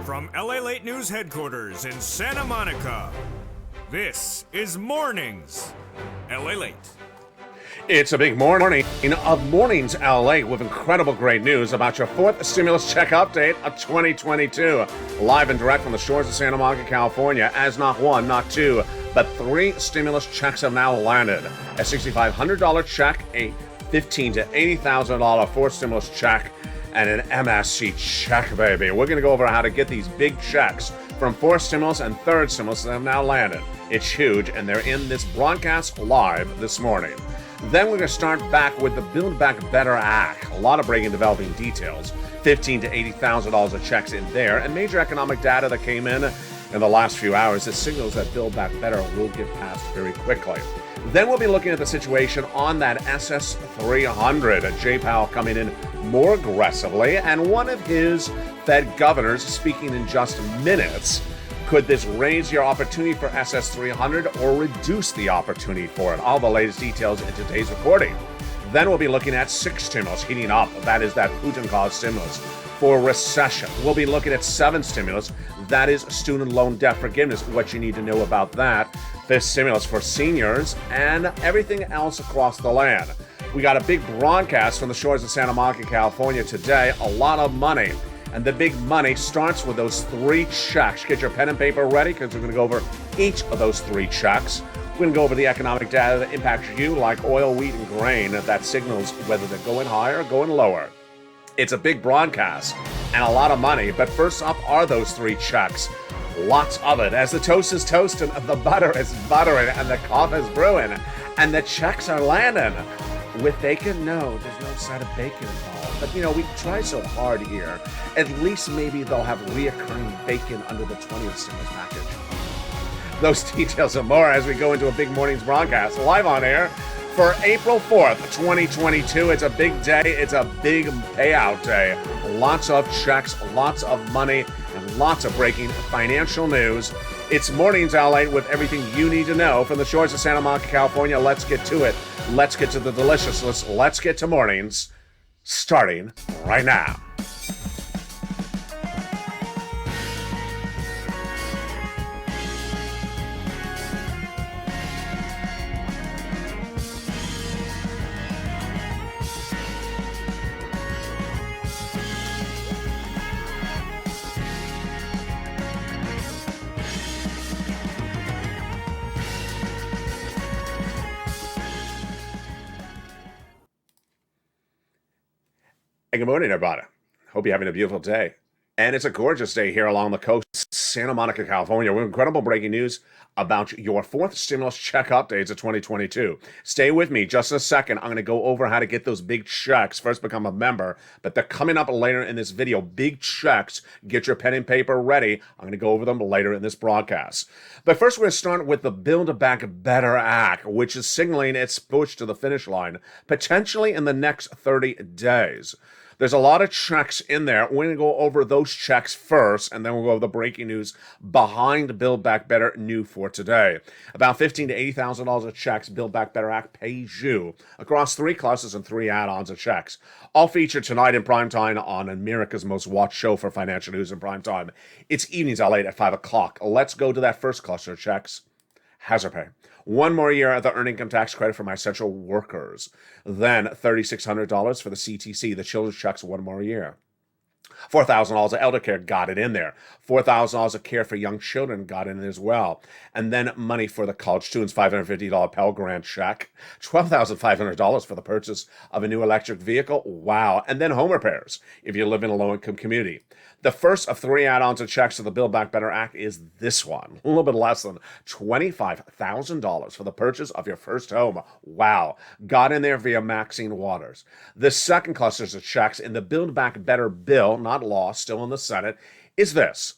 From LALATE News headquarters in Santa Monica, this is Mornings LALATE. It's a big morning of Mornings LA with incredible great news about your fourth stimulus check update of 2022. Live and direct from the shores of Santa Monica, California, as not one, not two, but three stimulus checks have now landed. A $6,500 check, a $15,000 to $80,000 fourth stimulus check, and an MSC check, baby. We're going to go over how to get these big checks from fourth stimulus and third stimulus that have now landed. It's huge, and they're in this broadcast live this morning. Then we're going to start back with the Build Back Better Act. A lot of breaking developing details. $15,000 to $80,000 of checks in there, and major economic data that came in the last few hours that signals that Build Back Better will get passed very quickly. Then we'll be looking at the situation on that SS300. Jay Powell coming in more aggressively, and one of his Fed governors speaking in just minutes. Could this raise your opportunity for SS300 or reduce the opportunity for it? All the latest details in today's recording. Then we'll be looking at sixth stimulus heating up. That is that Putin-caused stimulus for recession. We'll be looking at seventh stimulus. That is student loan debt forgiveness. What you need to know about that. Fifth stimulus for seniors and everything else across the land. We got a big broadcast from the shores of Santa Monica, California today. A lot of money. And the big money starts with those three checks. Get your pen and paper ready because we're going to go over each of those three checks. We're going to go over the economic data that impacts you, like oil, wheat, and grain, that signals whether they're going higher or going lower. It's a big broadcast and a lot of money, but first up are those three checks. Lots of it, as the toast is toasting, the butter is buttering, and the coffee is brewing, and the checks are landing. With bacon, no, there's no side of bacon involved. But, we try so hard here. At least maybe they'll have reoccurring bacon under the 20th stimulus package. Those details and more as we go into a big morning's broadcast live on air for April 4th, 2022. It's a big day. It's a big payout day. Lots of checks, lots of money, and lots of breaking financial news. It's Mornings LA with everything you need to know from the shores of Santa Monica, California. Let's get to it. Let's get to the deliciousness. Let's get to mornings, starting right now. Hey, good morning, everybody. Hope you're having a beautiful day. And it's a gorgeous day here along the coast, Santa Monica, California, with incredible breaking news about your fourth stimulus check updates of 2022. Stay with me just a second. I'm going to go over how to get those big checks. First, become a member, but they're coming up later in this video. Big checks. Get your pen and paper ready. I'm going to go over them later in this broadcast. But first, we're going to start with the Build Back Better Act, which is signaling its push to the finish line, potentially in the next 30 days. There's a lot of checks in there. We're going to go over those checks first, and then we'll go over the breaking news behind Build Back Better new for today. About $15,000 to $80,000 of checks Build Back Better Act pays you across three classes and three add-ons of checks. All featured tonight in primetime on America's most watched show for financial news in primetime. It's Evenings LA at 5 o'clock. Let's go to that first cluster of checks. Hazard pay. One more year of the earned income tax credit for my essential workers. Then $3,600 for the CTC, the children's checks, one more year. $4,000 of elder care, got it in there. $4,000 of care for young children, got in as well. And then money for the college students, $550 Pell Grant check. $12,500 for the purchase of a new electric vehicle. Wow. And then home repairs, if you live in a low-income community. The first of three add-ons of checks to the Build Back Better Act is this one. A little bit less than $25,000 for the purchase of your first home. Wow. Got in there via Maxine Waters. The second cluster of checks in the Build Back Better bill, not law, still in the Senate, is this.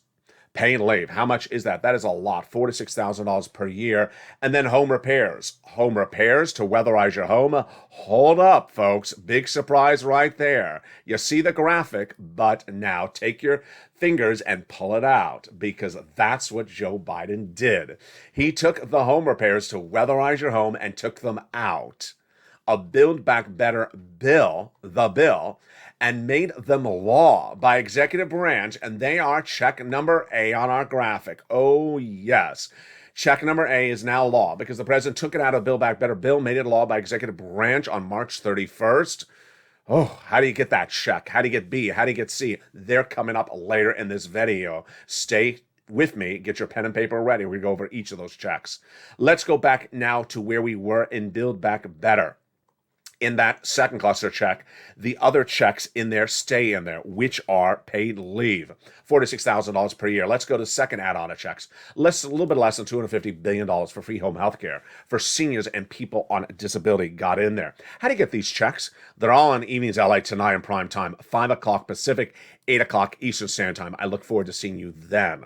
Paid leave. How much is that? That is a lot. $4,000 to $6,000 per year. And then home repairs. Home repairs to weatherize your home. Hold up, folks. Big surprise right there. You see the graphic, but now take your fingers and pull it out, because that's what Joe Biden did. He took the home repairs to weatherize your home and took them out. A Build Back Better bill, the bill, and made them law by executive branch, and they are check number A on our graphic. Oh, yes. Check number A is now law because the president took it out of Build Back Better bill, made it law by executive branch on March 31st. Oh, how do you get that check? How do you get B? How do you get C? They're coming up later in this video. Stay with me. Get your pen and paper ready. We go over each of those checks. Let's go back now to where we were in Build Back Better. In that second cluster check, the other checks in there stay in there, which are paid leave, $46,000 per year. Let's go to second add-on of checks. A little bit less than $250 billion for free home health care for seniors and people on disability got in there. How do you get these checks? They're all on Evenings LA tonight in prime time, 5 o'clock Pacific, 8 o'clock Eastern Standard Time. I look forward to seeing you then.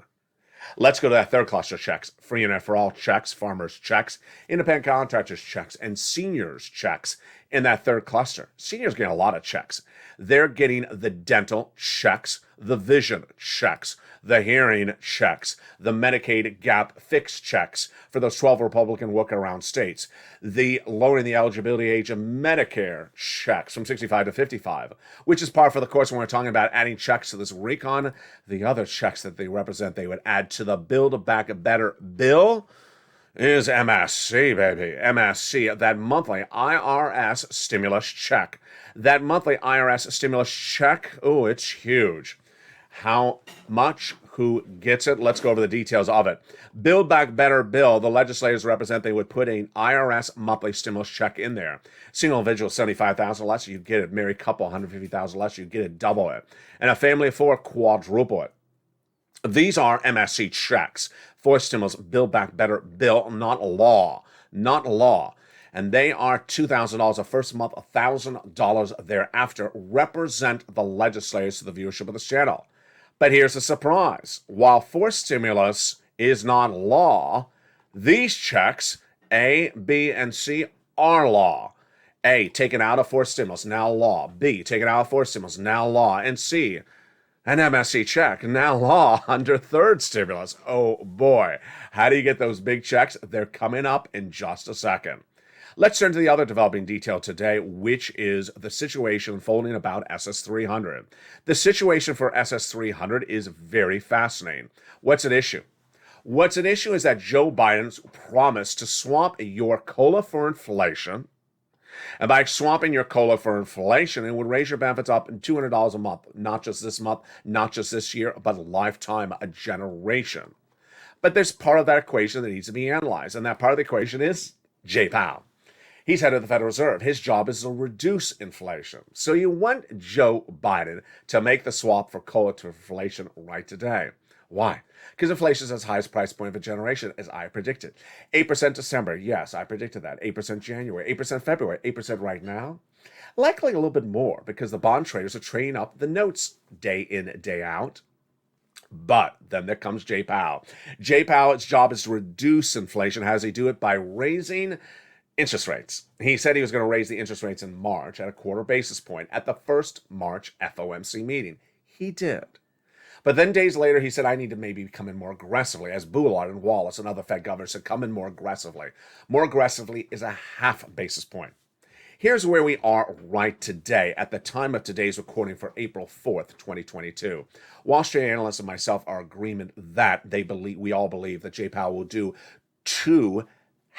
Let's go to that third cluster checks. Free internet for all checks, farmers checks, independent contractors checks, and seniors checks in that third cluster. Seniors getting a lot of checks. They're getting the dental checks, the vision checks, the hearing checks, the Medicaid gap fix checks for those 12 Republican workaround states, the lowering the eligibility age of Medicare checks from 65 to 55, which is par for the course when we're talking about adding checks to this recon. The other checks that they represent, they would add to the Build Back Better bill is MSC, baby. MSC, that monthly IRS stimulus check. That monthly IRS stimulus check, oh, it's huge. How much? Who gets it? Let's go over the details of it. Build Back Better bill, the legislators represent they would put an IRS monthly stimulus check in there. Single individual, $75,000 less, you get it. Married couple, $150,000 less, you get it, double it. And a family of 4, quadruple it. These are MSC checks for stimulus Build Back Better bill, not law. Not law. And they are $2,000 a first month, $1,000 thereafter, represent the legislators to the viewership of this channel. But here's the surprise. While forced stimulus is not law, these checks, A, B, and C, are law. A, taken out of forced stimulus, now law. B, taken out of forced stimulus, now law. And C, an MSC check, now law under third stimulus. Oh boy, how do you get those big checks? They're coming up in just a second. Let's turn to the other developing detail today, which is the situation unfolding about SS300. The situation for SS300 is very fascinating. What's at issue? What's at issue is that Joe Biden's promised to swap your COLA for inflation. And by swapping your COLA for inflation, it would raise your benefits up $200 a month. Not just this month, not just this year, but a lifetime, a generation. But there's part of that equation that needs to be analyzed. And that part of the equation is Jay Powell. He's head of the Federal Reserve. His job is to reduce inflation. So you want Joe Biden to make the swap for COLA to inflation right today. Why? Because inflation is as high as price point of a generation, as I predicted. 8% December, yes, I predicted that. 8% January, 8% February, 8% right now. Likely a little bit more because the bond traders are trading up the notes day in, day out. But then there comes Jay Powell. Jay Powell's job is to reduce inflation. How does he do it? By raising interest rates. He said he was going to raise the interest rates in March at a quarter basis point at the first March FOMC meeting. He did. But then days later, he said, I need to maybe come in more aggressively, as Boulard and Wallace and other Fed governors said, come in more aggressively. More aggressively is a half basis point. Here's where we are right today at the time of today's recording for April 4th, 2022. Wall Street analysts and myself are in agreement that we all believe that Jay Powell will do 2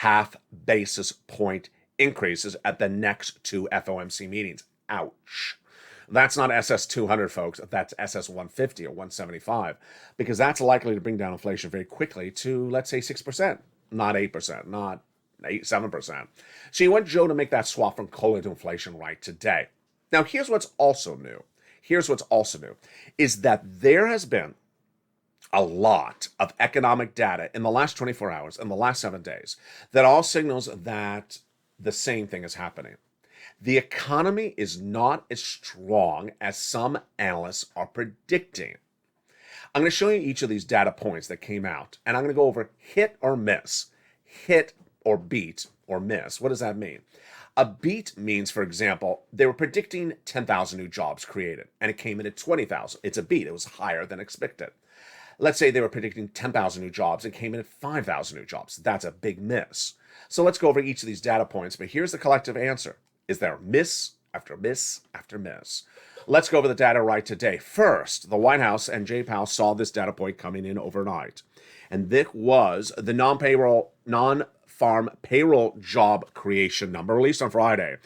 half basis point increases at the next 2 FOMC meetings. Ouch. That's not SS200, folks. That's SS150 or 175, because that's likely to bring down inflation very quickly to, let's say, 6%, not 8%, not 7%. So you want Joe to make that swap from COLA to inflation right today. Now, here's what's also new. Is that there has been a lot of economic data in the last 24 hours, in the last 7 days, that all signals that the same thing is happening. The economy is not as strong as some analysts are predicting. I'm going to show you each of these data points that came out, and I'm going to go over hit or miss. Hit or beat or miss. What does that mean? A beat means, for example, they were predicting 10,000 new jobs created, and it came in at 20,000. It's a beat. It was higher than expected. Let's say they were predicting 10,000 new jobs and came in at 5,000 new jobs. That's a big miss. So let's go over each of these data points, but here's the collective answer. Is there a miss, after miss after miss. Let's go over the data right today. First, the White House and Jay Powell saw this data point coming in overnight. And this was the non-farm payroll job creation number released on Friday.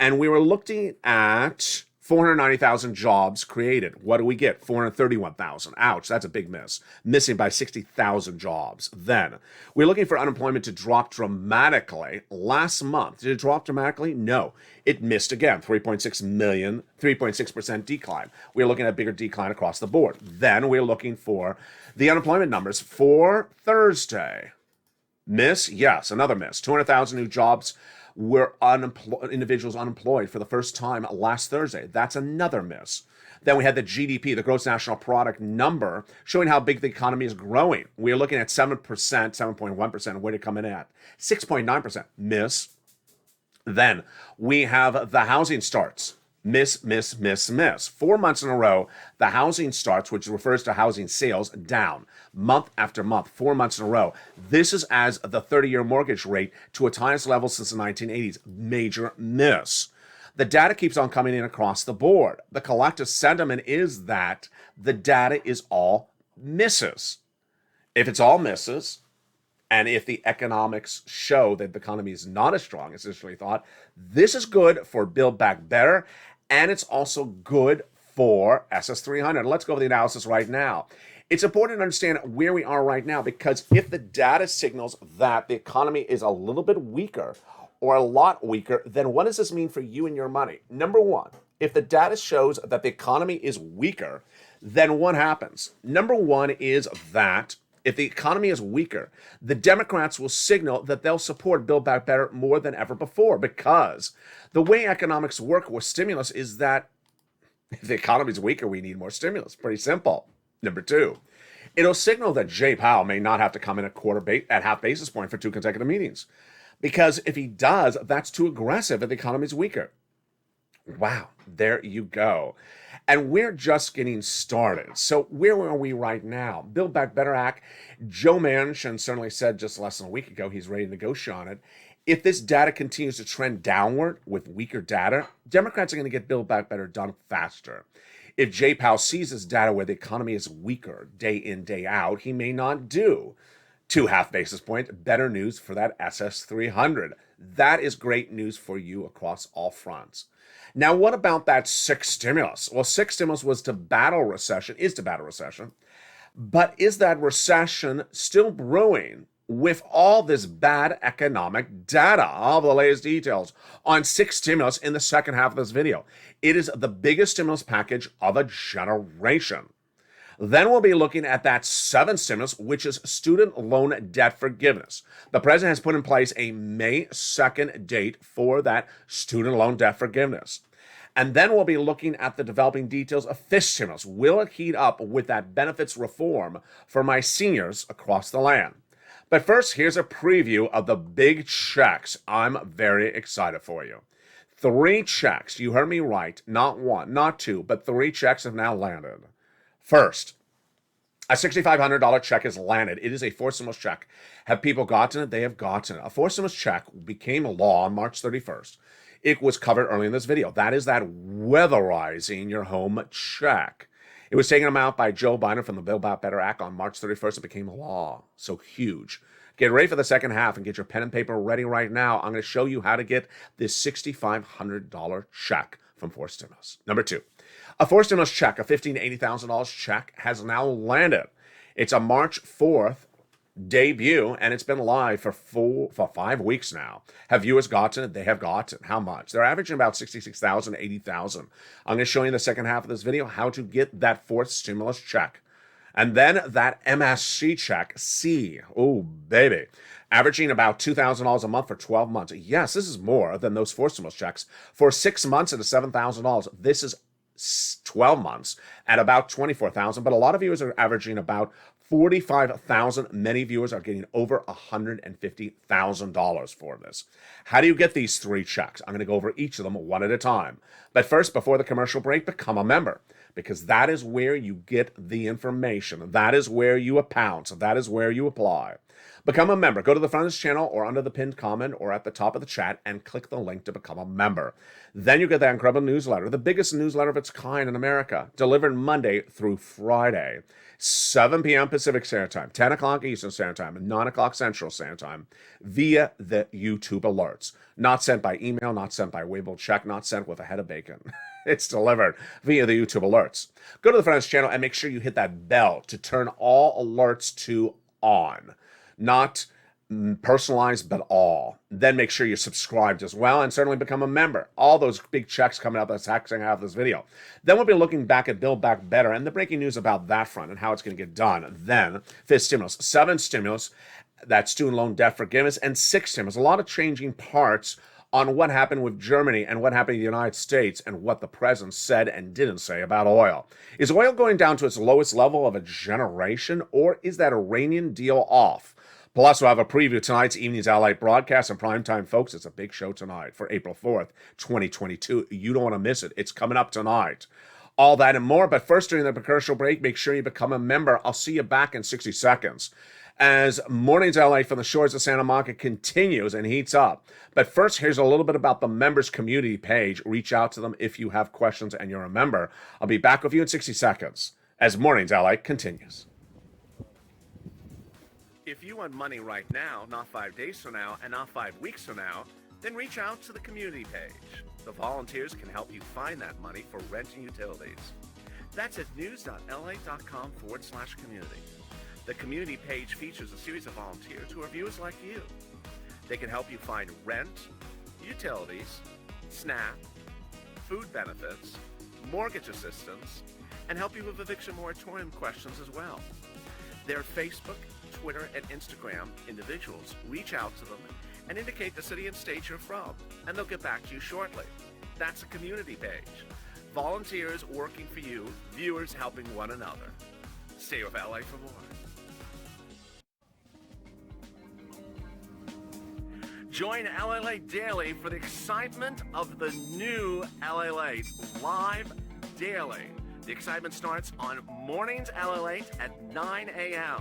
And we were looking at 490,000 jobs created. What do we get? 431,000. Ouch, that's a big miss. Missing by 60,000 jobs. Then, we're looking for unemployment to drop dramatically. Last month, did it drop dramatically? No. It missed again, 3.6 million, 3.6% decline. We're looking at a bigger decline across the board. Then, we're looking for the unemployment numbers for Thursday. Miss? Yes, another miss. 200,000 new jobs were individuals unemployed for the first time last Thursday. That's another miss. Then we had the GDP, the gross national product number, showing how big the economy is growing. We're looking at 7%, 7.1%. Where did it come in at? 6.9%. Miss. Then we have the housing starts. Miss, miss, miss, miss. 4 months in a row, the housing starts, which refers to housing sales, down month after month, 4 months in a row. This is as the 30-year mortgage rate to its highest level since the 1980s. Major miss. The data keeps on coming in across the board. The collective sentiment is that the data is all misses. If it's all misses, and if the economics show that the economy is not as strong as initially thought, this is good for Build Back Better. And it's also good for SS300. Let's go over the analysis right now. It's important to understand where we are right now, because if the data signals that the economy is a little bit weaker or a lot weaker, then what does this mean for you and your money? Number one, if the data shows that the economy is weaker, then what happens? Number one is that if the economy is weaker, the Democrats will signal that they'll support Build Back Better more than ever before, because the way economics work with stimulus is that if the economy is weaker, we need more stimulus. Pretty simple. Number two, it'll signal that Jay Powell may not have to come in at half basis point for 2 consecutive meetings, because if he does, that's too aggressive if the economy is weaker. Wow, there you go. And we're just getting started. So where are we right now? Build Back Better Act. Joe Manchin certainly said just less than a week ago he's ready to negotiate on it. If this data continues to trend downward with weaker data, Democrats are going to get Build Back Better done faster. If Jay Powell sees this data where the economy is weaker day in, day out, he may not do 2 half basis points. Better news for that SS300. That is great news for you across all fronts. Now, what about that 6th stimulus? Well, 6th stimulus is to battle recession. But is that recession still brewing with all this bad economic data? All the latest details on 6th stimulus in the second half of this video. It is the biggest stimulus package of a generation. Then we'll be looking at that 7th stimulus, which is student loan debt forgiveness. The president has put in place a May 2nd date for that student loan debt forgiveness. And then we'll be looking at the developing details of 5th stimulus. Will it heat up with that benefits reform for my seniors across the land? But first, here's a preview of the big checks. I'm very excited for you. 3 checks. You heard me right. Not 1, not 2, but 3 checks have now landed. First, a $6,500 check has landed. It is a 4th stimulus check. Have people gotten it? They have gotten it. A 4th stimulus check became a law on March 31st. It was covered early in this video. That is that weatherizing your home check. It was taken out by Joe Biden from the Build Back Better Act on March 31st. It became a law. So huge. Get ready for the second half and get your pen and paper ready right now. I'm going to show you how to get this $6,500 check from 4th stimulus. Number 2. A 4th stimulus check, a $15,000 to $80,000 check, has now landed. It's a March 4th debut, and it's been live for 5 weeks now. Have viewers gotten it? They have gotten it. How much? They're averaging about $66,000 to $80,000. I'm going to show you in the second half of this video how to get that 4th stimulus check. And then that MSC check, C. Oh, baby. Averaging about $2,000 a month for 12 months. Yes, this is more than those 4th stimulus checks. For 6 months, it is $7,000. This is 12 months at about $24,000, but a lot of viewers are averaging about 45,000. Many viewers are getting over $150,000 for this. How do you get these 3 checks? I'm going to go over each of them one at a time. But first, before the commercial break, become a member, because that is where you get the information. That is where you pounce. That is where you apply. Become a member. Go to the front of this channel or under the pinned comment or at the top of the chat and click the link to become a member. Then you get that incredible newsletter, the biggest newsletter of its kind in America, delivered Monday through Friday, 7 p.m. Pacific Standard Time, 10 o'clock Eastern Standard Time, and 9 o'clock Central Standard Time via the YouTube alerts. Not sent by email, not sent by Weibo check, not sent with a head of bacon. It's delivered via the YouTube alerts. Go to the front of this channel and make sure you hit that bell to turn all alerts to on. Not personalized, but all. Then make sure you're subscribed as well, and certainly become a member. All those big checks coming up that's second half of this video. Then we'll be looking back at Build Back Better and the breaking news about that front and how it's going to get done. Then 5th stimulus, 7th stimulus, that student loan debt forgiveness, and 6th stimulus. A lot of changing parts on what happened with Germany and what happened in the United States and what the president said and didn't say about oil. Is oil going down to its lowest level of a generation, or is that Iranian deal off? Plus, we'll have a preview of tonight's evening's LALATE broadcast and primetime, folks. It's a big show tonight for April 4th, 2022. You don't want to miss it. It's coming up tonight. All that and more. But first, during the commercial break, make sure you become a member. I'll see you back in 60 seconds as Mornings LA from the shores of Santa Monica continues and heats up. But first, here's a little bit about the members community page. Reach out to them if you have questions and you're a member. I'll be back with you in 60 seconds as Mornings LA continues. If you want money right now, not 5 days from now, and not 5 weeks from now, then reach out to the community page. The volunteers can help you find that money for rent and utilities. That's at news.la.com/community. The community page features a series of volunteers who are viewers like you. They can help you find rent, utilities, SNAP, food benefits, mortgage assistance, and help you with eviction moratorium questions as well. Their Facebook, Twitter, and Instagram individuals reach out to them and indicate the city and state you're from, and they'll get back to you shortly. That's a community page. Volunteers working for you, viewers helping one another. Stay with LA for more. Join LALATE Daily for the excitement of the new LALATE live daily. The excitement starts on Mornings LALATE at 9 a.m.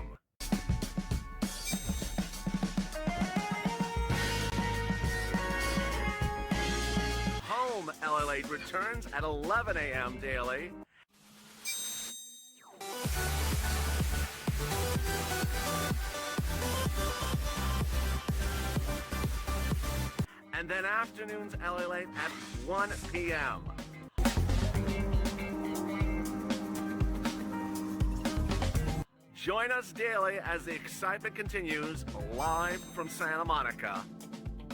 Home LALATE returns at 11 a.m. daily. And then afternoons LALATE at 1 p.m. Join us daily as the excitement continues live from Santa Monica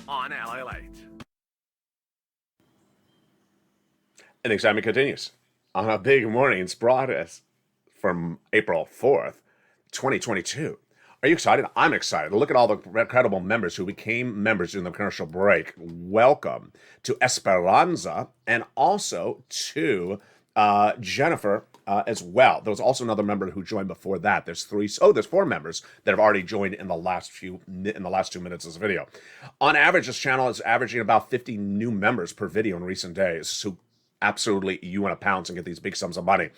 on LALATE. And the excitement continues on a big morning's broadcast from April 4th, 2022. Are you excited? I'm excited. Look at all the incredible members who became members during the commercial break. Welcome to Esperanza and also to Jennifer as well. There was also another member who joined before that. There's 4 members that have already joined in the last 2 minutes of this video. On average, this channel is averaging about 50 new members per video in recent days. So absolutely, you want to pounce and get these big sums of money.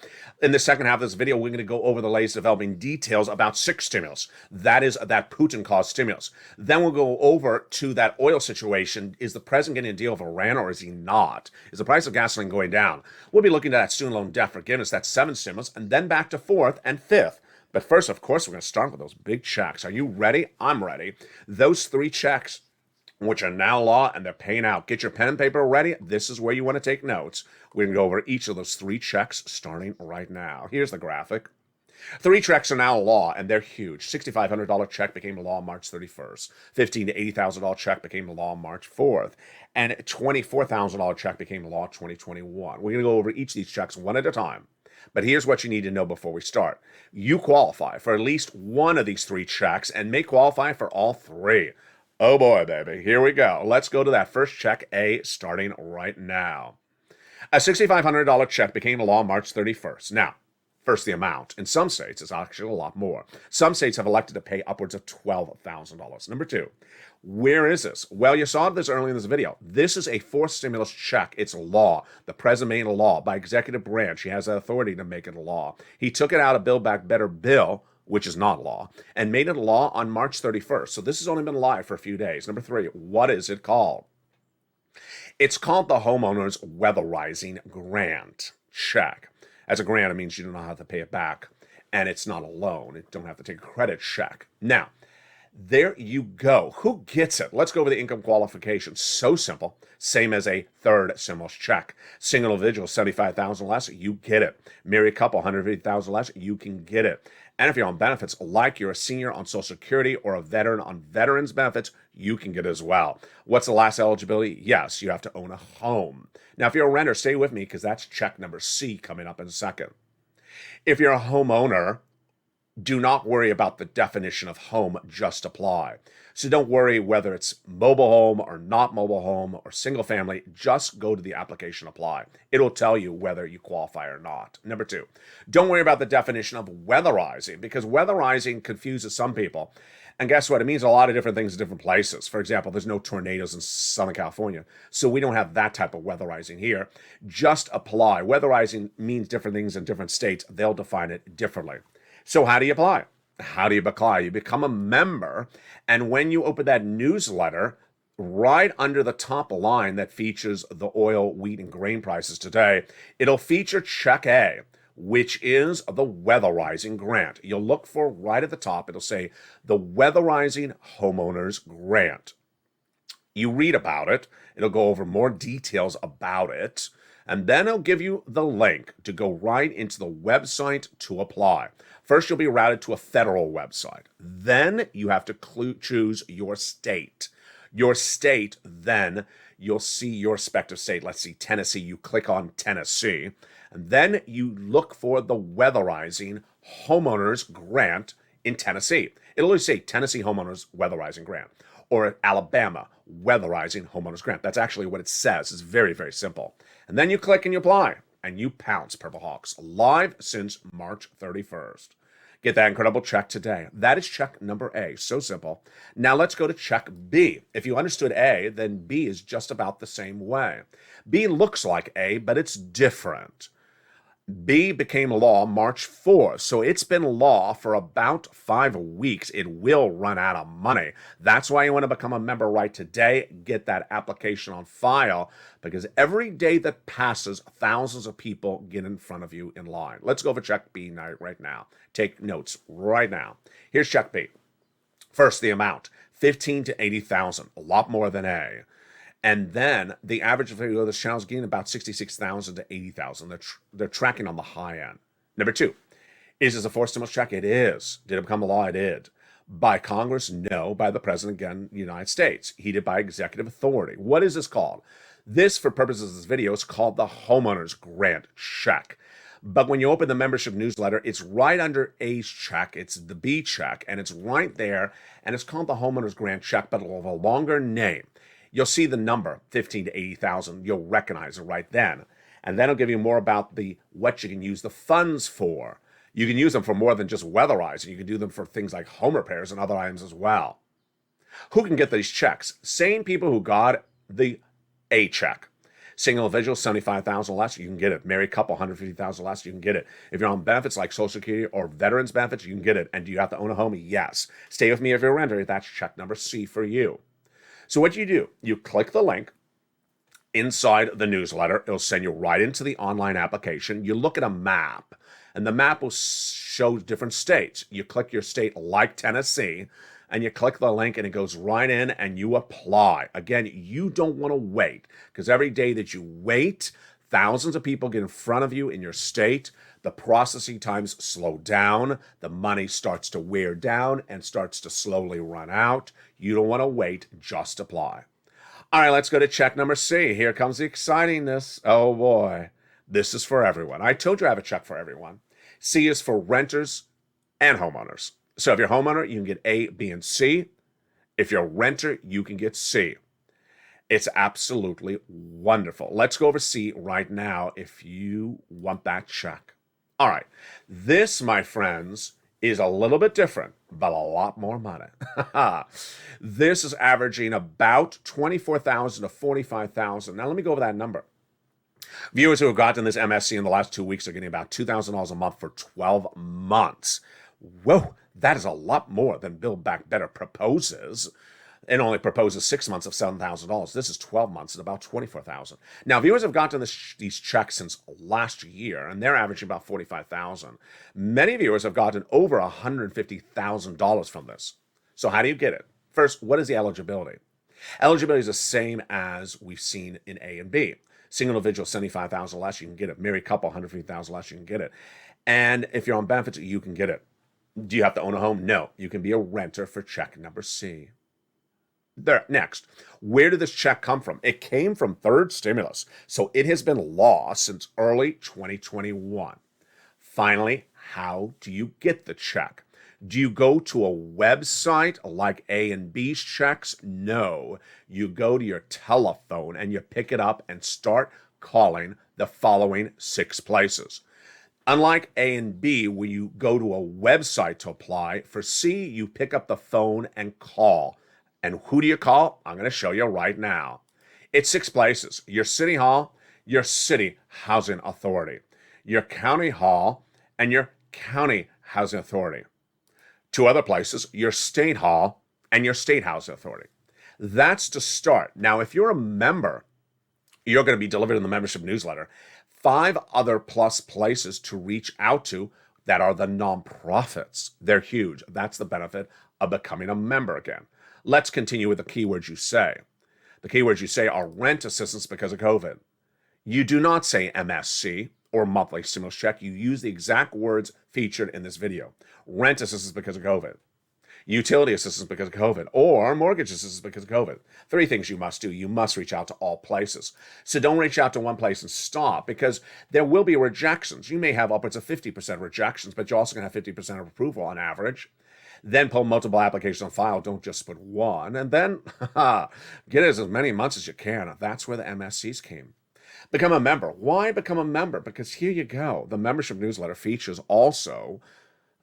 In the second half of this video, we're going to go over the latest developing details about 6th stimulus. That is that Putin-caused stimulus. Then we'll go over to that oil situation. Is the president getting a deal with Iran or is he not? Is the price of gasoline going down? We'll be looking at that student loan debt forgiveness, that 7th stimulus, and then back to 4th and 5th. But first, of course, we're going to start with those big checks. Are you ready? I'm ready. Those 3 checks, which are now law, and they're paying out. Get your pen and paper ready. This is where you want to take notes. We're going to go over each of those 3 checks starting right now. Here's the graphic. 3 checks are now law, and they're huge. $6,500 check became law on March 31st. $15,000 to $80,000 check became law on March 4th. And $24,000 check became law 2021. We're going to go over each of these checks one at a time. But here's what you need to know before we start. You qualify for at least one of these 3 checks and may qualify for all 3. Oh boy, baby. Here we go. Let's go to that first check A starting right now. A $6,500 check became law March 31st. Now, First, the amount. In some states, it's actually a lot more. Some states have elected to pay upwards of $12,000. Number two, where is this? Well, you saw this earlier in this video. This is a fourth stimulus check. It's law. The president made it a law by executive branch. He has that authority to make it a law. He took it out of Build Back Better bill, which is not law, and made it a law on March 31st. So this has only been live for a few days. Number three, what is it called? It's called the Homeowners Weatherizing Grant Check. As a grant, it means you do not have to pay it back, and it's not a loan. You don't have to take a credit check. Now, there you go. Who gets it? Let's go over the income qualification. So simple. Same as a third stimulus check. Single individual, $75,000 less, you get it. Married couple, $150,000 less, you can get it. And if you're on benefits, like you're a senior on Social Security or a veteran on veterans benefits, you can get it as well. What's the last eligibility? Yes, you have to own a home. Now, if you're a renter, stay with me because that's check number C coming up in a second. If you're a homeowner, do not worry about the definition of home, just apply. So don't worry whether it's mobile home or not mobile home or single family, just go to the application apply. It'll tell you whether you qualify or not. Number two, don't worry about the definition of weatherizing because weatherizing confuses some people. And guess what? It means a lot of different things in different places. For example, there's no tornadoes in Southern California, so we don't have that type of weatherizing here. Just apply. Weatherizing means different things in different states. They'll define it differently. So how do you apply? How do you apply? You become a member, and when you open that newsletter, right under the top line that features the oil, wheat, and grain prices today, it'll feature Check A, which is the Weatherizing Grant. You'll look for right at the top, it'll say the Weatherizing Homeowners Grant. You read about it, it'll go over more details about it, and then it'll give you the link to go right into the website to apply. First, you'll be routed to a federal website. Then you have to choose your state. Your state, then you'll see your respective state. Let's see, Tennessee. You click on Tennessee. And then you look for the Weatherizing Homeowners Grant in Tennessee. It'll say Tennessee Homeowners Weatherizing Grant or Alabama Weatherizing Homeowners Grant. That's actually what it says. It's very, very simple. And then you click and you apply. And you pounce, Purple Hawks, live since March 31st. Get that incredible check today. That is check number A. So simple. Now let's go to check B. If you understood A, then B is just about the same way. B looks like A, but it's different. B became law March 4th, so it's been law for about 5 weeks. It will run out of money. That's why you want to become a member right today. Get that application on file because every day that passes, thousands of people get in front of you in line. Let's go for check B right now. Take notes right now. Here's check B. First, the amount, $15,000 to $80,000, a lot more than A. And then the average value of this channel is getting about $66,000 to $80,000. They're tracking on the high end. Number two, is this a fourth stimulus check? It is. Did it become a law? It did. By Congress? No. By the President, again, United States. He did by executive authority. What is this called? This, for purposes of this video, is called the Homeowners Grant Check. But when you open the membership newsletter, it's right under A's check. It's the B check, and it's right there. And it's called the Homeowners Grant Check, but it'll have a longer name. You'll see the number, 15 to 80,000. You'll recognize it right then. And then it'll give you more about what you can use the funds for. You can use them for more than just weatherizing. You can do them for things like home repairs and other items as well. Who can get these checks? Same people who got the A check. Single individual, $75,000 less, you can get it. Married couple, $150,000 less, you can get it. If you're on benefits like Social Security or veterans benefits, you can get it. And do you have to own a home? Yes. Stay with me if you're a renter. That's check number C for you. So what do, you click the link inside the newsletter. It'll send you right into the online application. You look at a map, and the map will show different states. You click your state like Tennessee, and you click the link, and it goes right in, and you apply. Again, you don't want to wait, because every day that you wait, thousands of people get in front of you in your state. The processing times slow down. The money starts to wear down and starts to slowly run out. You don't want to wait. Just apply. All right, let's go to check number C. Here comes the excitingness. Oh, boy. This is for everyone. I told you I have a check for everyone. C is for renters and homeowners. So if you're a homeowner, you can get A, B, and C. If you're a renter, you can get C. It's absolutely wonderful. Let's go over C right now if you want that check. All right. This, my friends, is a little bit different, but a lot more money. This is averaging about 24,000 to 45,000. Now, let me go over that number. Viewers who have gotten this MSC in the last 2 weeks are getting about $2,000 a month for 12 months. Whoa, that is a lot more than Build Back Better proposes. It only proposes 6 months of $7,000. This is 12 months at about $24,000. Now, viewers have gotten these checks since last year, and they're averaging about $45,000. Many viewers have gotten over $150,000 from this. So how do you get it? First, what is the eligibility? Eligibility is the same as we've seen in A and B. Single individual, $75,000 less, you can get it. Married couple, $150,000 less, you can get it. And if you're on benefits, you can get it. Do you have to own a home? No. You can be a renter for check number C. There. Next, where did this check come from? It came from third stimulus, so it has been law since early 2021. Finally, how do you get the check? Do you go to a website like A and B's checks? No. You go to your telephone and you pick it up and start calling the following 6 places. Unlike A and B, where you go to a website to apply, for C, you pick up the phone and call. And who do you call? I'm going to show you right now. It's 6 places. Your city hall, your city housing authority, your county hall, and your county housing authority. 2 other places, your state hall and your state housing authority. That's to start. Now, if you're a member, you're going to be delivered in the membership newsletter. 5 other plus places to reach out to that are the nonprofits. They're huge. That's the benefit of becoming a member again. Let's continue with the keywords you say. The keywords you say are rent assistance because of COVID. You do not say MSC or monthly stimulus check. You use the exact words featured in this video. Rent assistance because of COVID. Utility assistance because of COVID. Or mortgage assistance because of COVID. 3 things you must do. You must reach out to all places. So don't reach out to one place and stop, because there will be rejections. You may have upwards of 50% rejections, but you're also going to have 50% of approval on average. Then pull multiple applications on file. Don't just put one. And then get as many months as you can. That's where the MSCs came. Become a member. Why become a member? Because here you go. The membership newsletter features also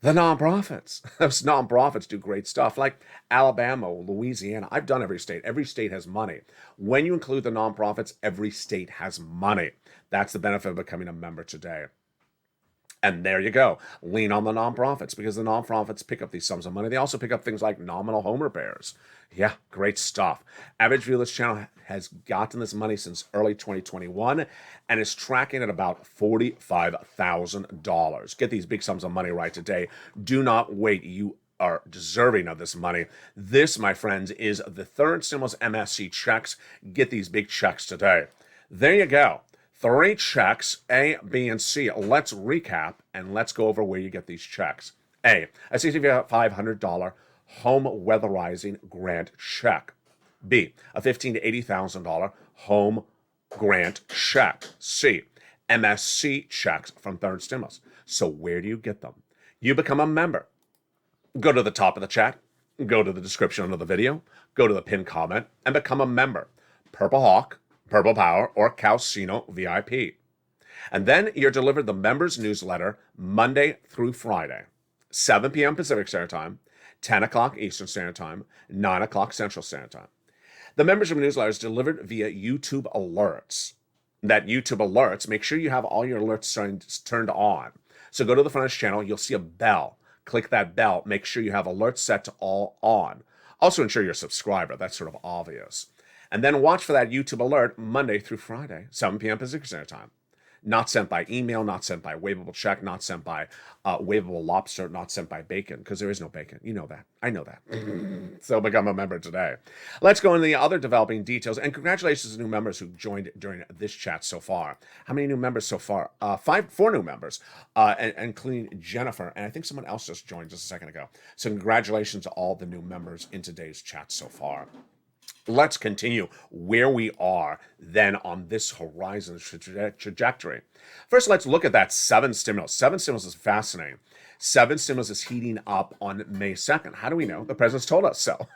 the nonprofits. Those nonprofits do great stuff, like Alabama, Louisiana. I've done every state. Every state has money. When you include the nonprofits, every state has money. That's the benefit of becoming a member today. And there you go. Lean on the nonprofits, because the nonprofits pick up these sums of money. They also pick up things like nominal home repairs. Yeah, great stuff. Average view of this channel has gotten this money since early 2021 and is tracking at about $45,000. Get these big sums of money right today. Do not wait. You are deserving of this money. This, my friends, is the third stimulus MSC checks. Get these big checks today. There you go. 3 checks, A, B, and C. Let's recap and let's go over where you get these checks. A $6,500 home weatherizing grant check. B, a $15,000 to $80,000 home grant check. C, MSC checks from third stimulus. So where do you get them? You become a member. Go to the top of the chat, go to the description under the video, go to the pinned comment, and become a member. Purple Hawk, Purple Power, or Calcino VIP. And then you're delivered the members newsletter Monday through Friday, 7 p.m. Pacific Standard Time, 10 o'clock Eastern Standard Time, 9 o'clock Central Standard Time. The membership newsletter is delivered via YouTube alerts. That YouTube alerts, make sure you have all your alerts turned on. So go to the front of this channel, you'll see a bell. Click that bell, make sure you have alerts set to all on. Also ensure you're a subscriber, that's sort of obvious. And then watch for that YouTube alert Monday through Friday, 7 p.m. Pacific Standard Time. Not sent by email, not sent by waivable check, not sent by waivable lobster, not sent by bacon, because there is no bacon. You know that. I know that. So become a member today. Let's go into the other developing details. And congratulations to new members who joined during this chat so far. How many new members so far? 4 new members, including Jennifer. And I think someone else just joined just a second ago. So congratulations to all the new members in today's chat so far. Let's continue where we are then on this horizon trajectory. First, let's look at that 7 stimulus. 7 stimulus is fascinating. 7 stimulus is heating up on May 2nd. How do we know? The president's told us so.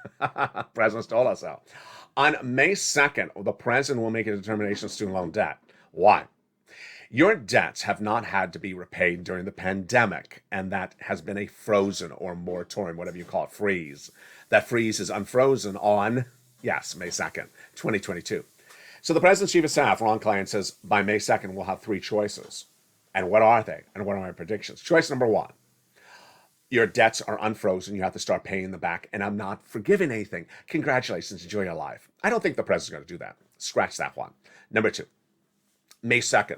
President's told us so. On May 2nd, the president will make a determination of student loan debt. Why? Your debts have not had to be repaid during the pandemic, and that has been a frozen or moratorium, whatever you call it, freeze. That freeze is unfrozen on, yes, May 2nd, 2022. So the President's Chief of Staff, Ron Klain, says by May 2nd, we'll have three choices. And what are they? And what are my predictions? Choice number one, your debts are unfrozen. You have to start paying them back, and I'm not forgiving anything. Congratulations, enjoy your life. I don't think the President's going to do that. Scratch that one. Number two, May 2nd.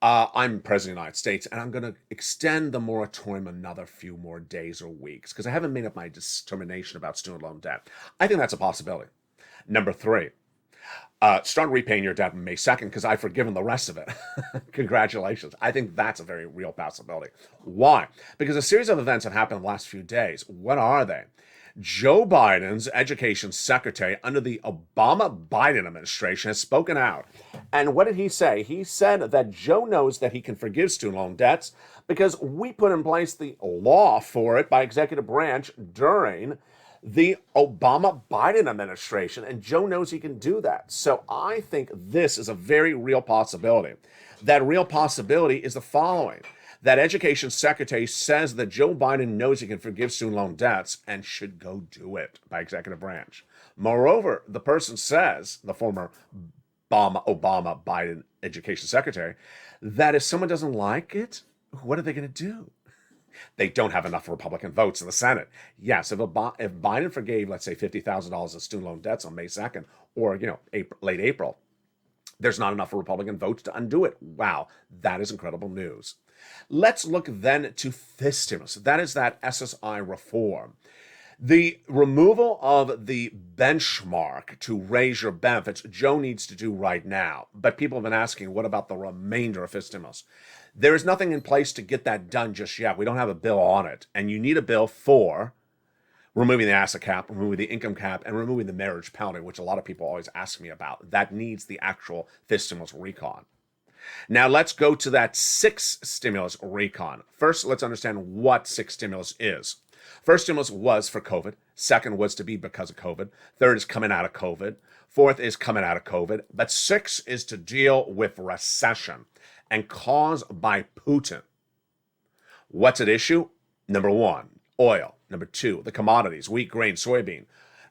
I'm President of the United States, and I'm going to extend the moratorium another few more days or weeks because I haven't made up my determination about student loan debt. I think that's a possibility. Number three, start repaying your debt on May 2nd because I've forgiven the rest of it. Congratulations. I think that's a very real possibility. Why? Because a series of events have happened in the last few days. What are they? Joe Biden's education secretary under the Obama-Biden administration has spoken out. And what did he say? He said that Joe knows that he can forgive student loan debts because we put in place the law for it by executive branch during the Obama-Biden administration, and Joe knows he can do that. So I think this is a very real possibility. That real possibility is the following. That education secretary says that Joe Biden knows he can forgive student loan debts and should go do it by executive branch. Moreover, the person says, the former Obama-Biden education secretary, that if someone doesn't like it, what are they going to do? They don't have enough Republican votes in the Senate. Yes, if Biden forgave, let's say, $50,000 of student loan debts on May 2nd or, late April, there's not enough Republican votes to undo it. Wow, that is incredible news. Let's look then to this stimulus. That is that SSI reform. The removal of the benchmark to raise your benefits, Joe needs to do right now. But people have been asking, what about the remainder of his stimulus? There is nothing in place to get that done just yet. We don't have a bill on it. And you need a bill for removing the asset cap, removing the income cap, and removing the marriage penalty, which a lot of people always ask me about. That needs the actual fifth stimulus recon. Now let's go to that sixth stimulus recon. First, let's understand what sixth stimulus is. First stimulus was for COVID. Second was to be because of COVID. Third is coming out of COVID. Fourth is coming out of COVID. But six is to deal with recession and caused by Putin. What's at issue? Number one, oil. Number two, the commodities, wheat, grain, soybean.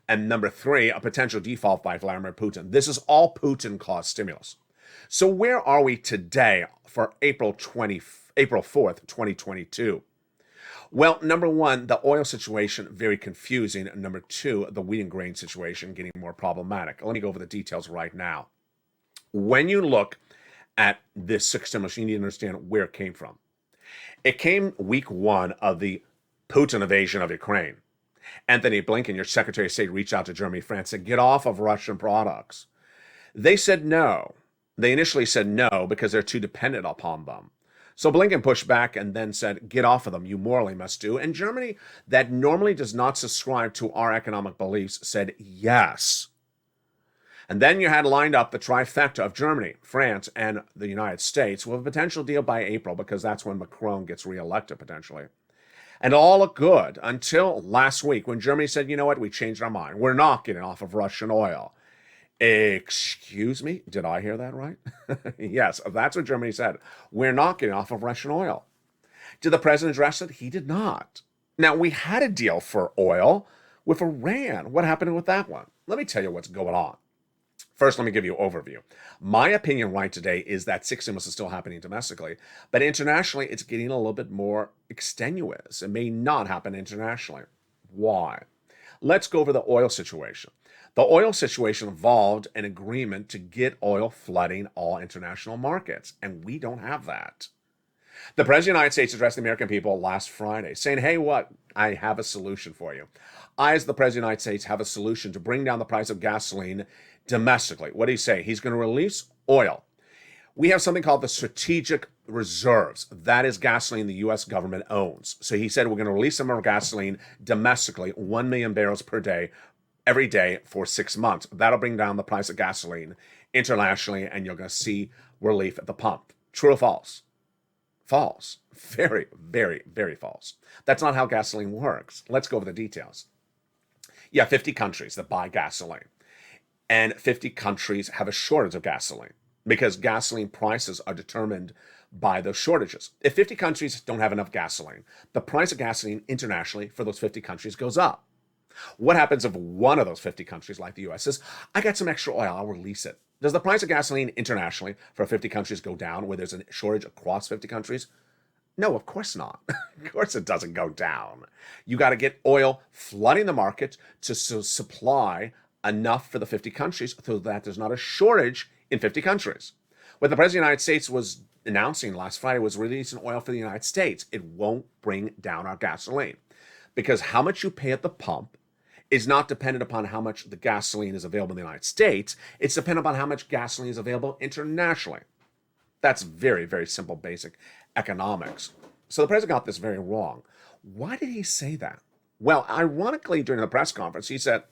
And number three, a potential default by Vladimir Putin. This is all Putin-caused stimulus. So where are we today for April 4th, 2022? Well, number one, the oil situation, very confusing. Number two, the wheat and grain situation getting more problematic. Let me go over the details right now. When you look at this sixth stimulus, you need to understand where it came from. It came week one of the Putin invasion of Ukraine. Anthony Blinken, your Secretary of State, reached out to Germany, France, said, get off of Russian products. They said no. They initially said no because they're too dependent upon them. So Blinken pushed back and then said, get off of them, you morally must do. And Germany, that normally does not subscribe to our economic beliefs, said yes. And then you had lined up the trifecta of Germany, France, and the United States with a potential deal by April because that's when Macron gets reelected potentially. And all looked good until last week when Germany said, you know what, we changed our mind. We're not getting off of Russian oil. Excuse me? Did I hear that right? Yes, that's what Germany said. We're not getting off of Russian oil. Did the president address it? He did not. Now, we had a deal for oil with Iran. What happened with that one? Let me tell you what's going on. First, let me give you an overview. My opinion right today is that sixth stimulus is still happening domestically, but internationally, it's getting a little bit more extenuous. It may not happen internationally. Why? Let's go over the oil situation. The oil situation involved an agreement to get oil flooding all international markets, and we don't have that. The President of the United States addressed the American people last Friday, saying, hey, what? I have a solution for you. I, as the President of the United States, have a solution to bring down the price of gasoline domestically. What did he say? He's going to release oil. We have something called the strategic reserves. That is gasoline the U.S. government owns. So he said we're going to release some of our gasoline domestically, 1 million barrels per day, every day for 6 months. That'll bring down the price of gasoline internationally, and you're going to see relief at the pump. True or false? False. Very, very, very false. That's not how gasoline works. Let's go over the details. You have 50 countries that buy gasoline, and 50 countries have a shortage of gasoline. because gasoline prices are determined by those shortages. If 50 countries don't have enough gasoline, the price of gasoline internationally for those 50 countries goes up. What happens if one of those 50 countries, like the US, says, I got some extra oil, I'll release it? Does the price of gasoline internationally for 50 countries go down where there's a shortage across 50 countries? No, of course not. Of course it doesn't go down. You got to get oil flooding the market to supply enough for the 50 countries so that there's not a shortage in 50 countries. What the President of the United States was announcing last Friday was releasing oil for the United States. It won't bring down our gasoline because how much you pay at the pump is not dependent upon how much the gasoline is available in the United States. It's dependent upon how much gasoline is available internationally. That's very, very simple, basic economics. So the president got this very wrong. Why did he say that? Well, ironically, during the press conference, he said,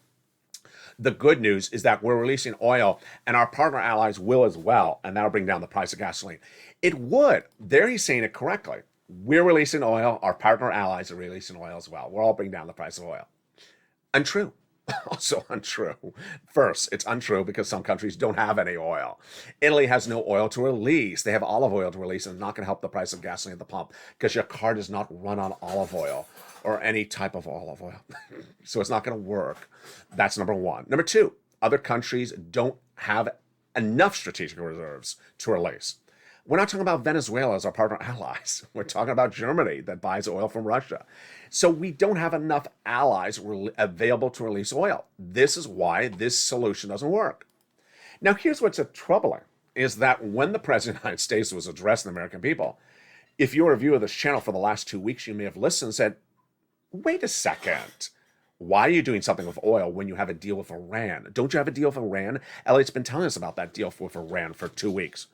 the good news is that we're releasing oil and our partner allies will as well, and that'll bring down the price of gasoline. It would. There he's saying it correctly. We're releasing oil, our partner allies are releasing oil as well. We'll all bring down the price of oil. Untrue. Also untrue. First, it's untrue because some countries don't have any oil. Italy has no oil to release. They have olive oil to release, and it's not going to help the price of gasoline at the pump because your car does not run on olive oil or any type of olive oil. So it's not going to work. That's number one. Number two, other countries don't have enough strategic reserves to release. We're not talking about Venezuela as our partner allies. We're talking about Germany that buys oil from Russia. So we don't have enough allies available to release oil. This is why this solution doesn't work. Now, here's what's troubling, is that when the President of the United States was addressing the American people, if you're a viewer of this channel for the last 2 weeks, you may have listened and said, wait a second. Why are you doing something with oil when you have a deal with Iran? Don't you have a deal with Iran? Elliott's been telling us about that deal with Iran for 2 weeks.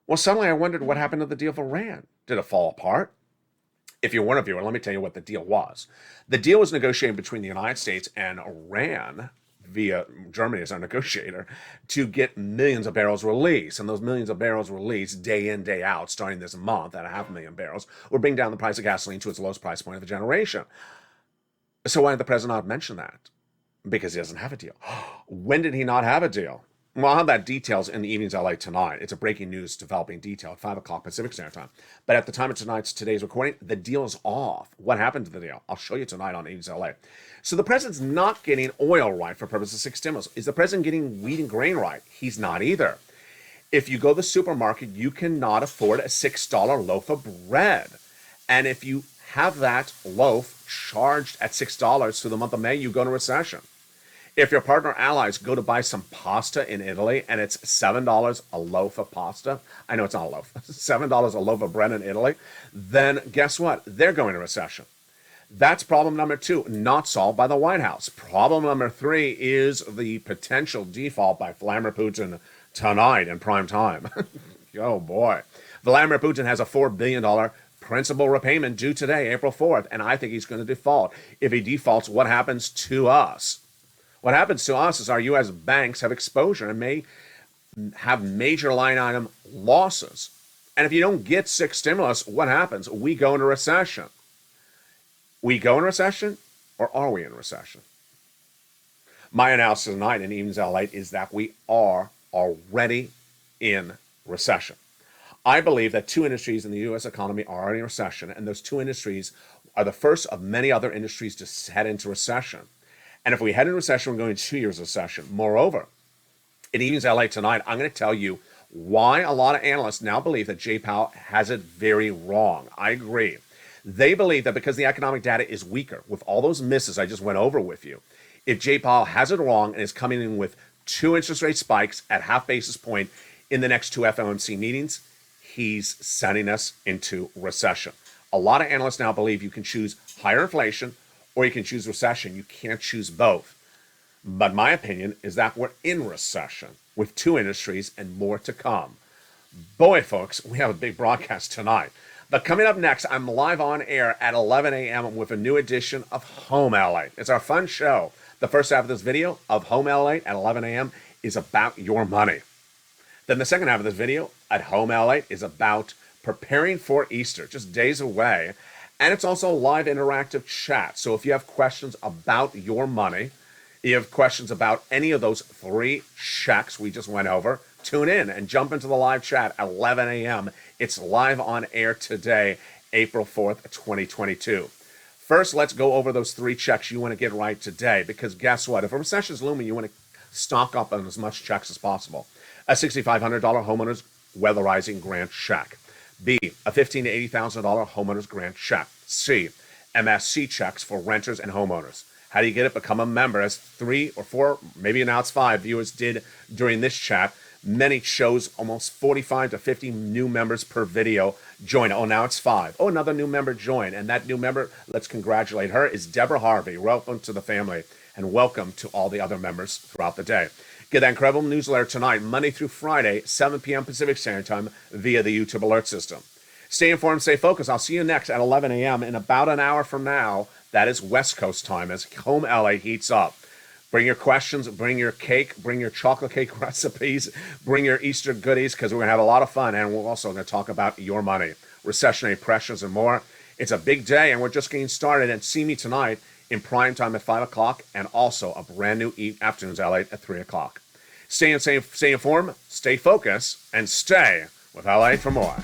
Well, suddenly I wondered what happened to the deal with Iran. Did it fall apart? If you weren't a viewer, let me tell you what the deal was. The deal was negotiated between the United States and Iran via Germany as our negotiator to get millions of barrels released. And those millions of barrels released day in, day out, starting this month at 500,000 barrels, would bring down the price of gasoline to its lowest price point of the generation. So why did the president not mention that? Because he doesn't have a deal. When did he not have a deal? Well, I'll have that details in the evenings LA tonight. It's a breaking news developing detail at 5 o'clock Pacific Standard Time. But at the time of today's recording, the deal is off. What happened to the deal? I'll show you tonight on evenings LA. So the president's not getting oil right for purposes of 6 stimulus. Is the president getting wheat and grain right? He's not either. If you go to the supermarket, you cannot afford a $6 loaf of bread. And if you have that loaf charged at $6 through the month of May, you go into recession. If your partner allies go to buy some pasta in Italy and it's $7 a loaf of pasta, I know it's not a loaf, $7 a loaf of bread in Italy, then guess what? They're going into recession. That's problem number 2, not solved by the White House. Problem number 3 is the potential default by Vladimir Putin tonight in prime time. Oh boy. Vladimir Putin has a $4 billion principal repayment due today, April 4th, and I think he's going to default. If he defaults, what happens to us? What happens to us is our U.S. banks have exposure and may have major line item losses. And if you don't get 6 stimulus, what happens? We go into recession. We go in recession, or are we in recession? My analysis tonight in Evenings LALATE is that we are already in recession. I believe that 2 industries in the U.S. economy are already in recession, and those 2 industries are the first of many other industries to head into recession. And if we head into recession, we're going to 2 years of recession. Moreover, in Evenings LA tonight, I'm going to tell you why a lot of analysts now believe that Jay Powell has it very wrong. I agree. They believe that because the economic data is weaker, with all those misses I just went over with you, if Jay Powell has it wrong and is coming in with 2 interest rate spikes at half basis point in the next 2 FOMC meetings, he's sending us into recession. A lot of analysts now believe you can choose higher inflation or you can choose recession. You can't choose both. But my opinion is that we're in recession with 2 industries and more to come. Boy, folks, we have a big broadcast tonight. But coming up next, I'm live on air at 11 a.m. with a new edition of Home LA. It's our fun show. The first half of this video of Home LA at 11 a.m. is about your money. Then the second half of this video at Home LA is about preparing for Easter, just days away. And it's also live interactive chat. So if you have questions about your money, you have questions about any of those 3 checks we just went over, tune in and jump into the live chat at 11 a.m. It's live on air today, April 4th, 2022. First, let's go over those 3 checks you want to get right today, because guess what? If a recession is looming, you want to stock up on as much checks as possible. A $6,500 homeowner's weatherizing grant check. B, a $15,000 to $80,000 homeowner's grant check. C, MSC checks for renters and homeowners. How do you get it? Become a member, as 3 or 4, maybe now it's 5 viewers did during this chat. Many shows almost 45 to 50 new members per video join. Oh, now it's 5. Oh, another new member join. And that new member, let's congratulate her, is Deborah Harvey. Welcome to the family, and welcome to all the other members throughout the day. Get that incredible newsletter tonight, Monday through Friday, 7 p.m. Pacific Standard Time via the YouTube alert system. Stay informed, stay focused. I'll see you next at 11 a.m. in about an hour from now. That is West Coast time as home LA heats up. Bring your questions, bring your cake, bring your chocolate cake recipes, bring your Easter goodies, because we're going to have a lot of fun, and we're also going to talk about your money, recessionary pressures, and more. It's a big day, and we're just getting started. And see me tonight in prime time at 5 o'clock, and also a brand new Afternoons LATE at 3 o'clock. Stay informed, stay focused, and stay with LATE for more.